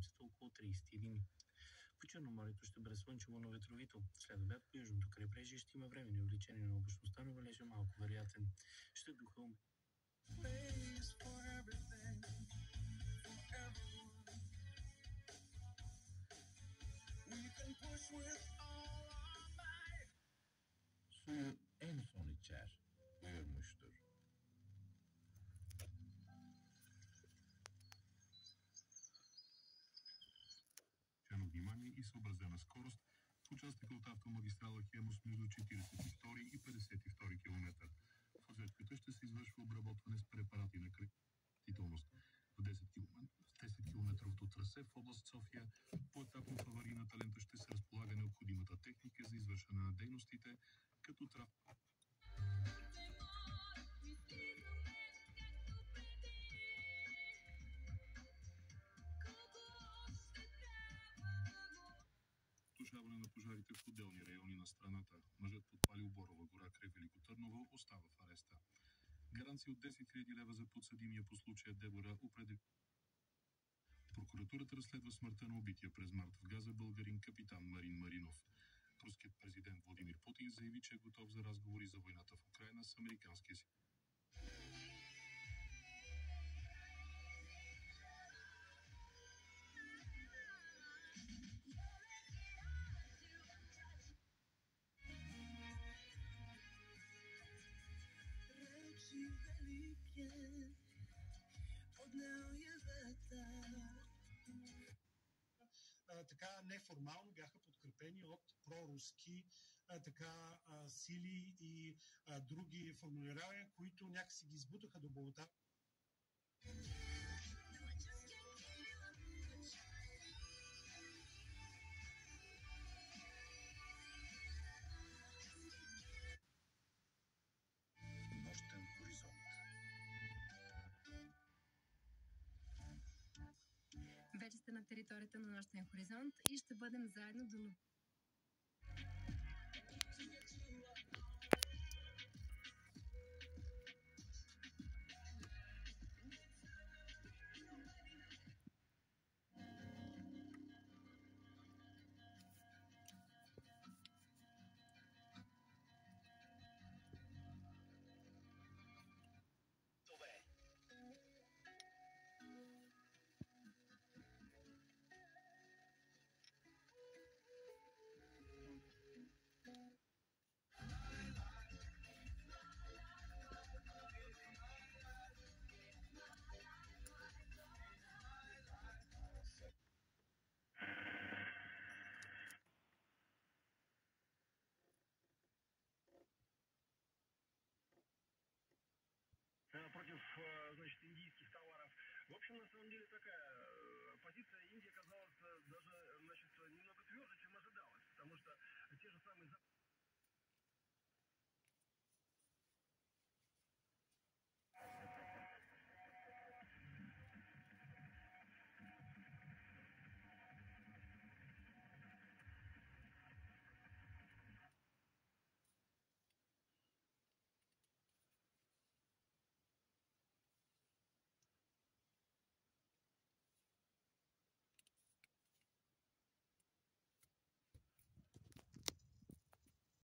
столицата около 31. По Черноморието ще бъде слънчево, но ветровито. След обяд по южното крайбрежие ще има временни увеличения на облачността, но валежа малко вероятен. Ще духа Suyu en son içer, buyurmuştur. Внимание и съобразена скорост в участъка от автомагистрала Хемус между 42 и 52 км. В отсечката ще се извършва обработване с препарати на кръстителност. В 10 км трасе в област София поетапно в аварийната лента ще се разполага необходимата техника за извършване на дейностите, като тушаване на пожарите в отделни райони на страната. Мъжът подпалил Борова гора край Велико Търново остава в ареста. Гаранция от 10 000 лева за подсъдимия по случая Дебора определи. Прокуратурата разследва смъртта на убития през март в Газа българин капитан Марин Маринов. Руският президент Владимир Путин заяви, че е готов за разговори за войната в Украйна с американския си. Така неформално бяха подкрепени от проруски сили и други формулирования, които някакси ги избутаха до болота. Нощен хоризонт. Вече сте на територията на Нощен хоризонт и ще бъдем заедно до против, значит,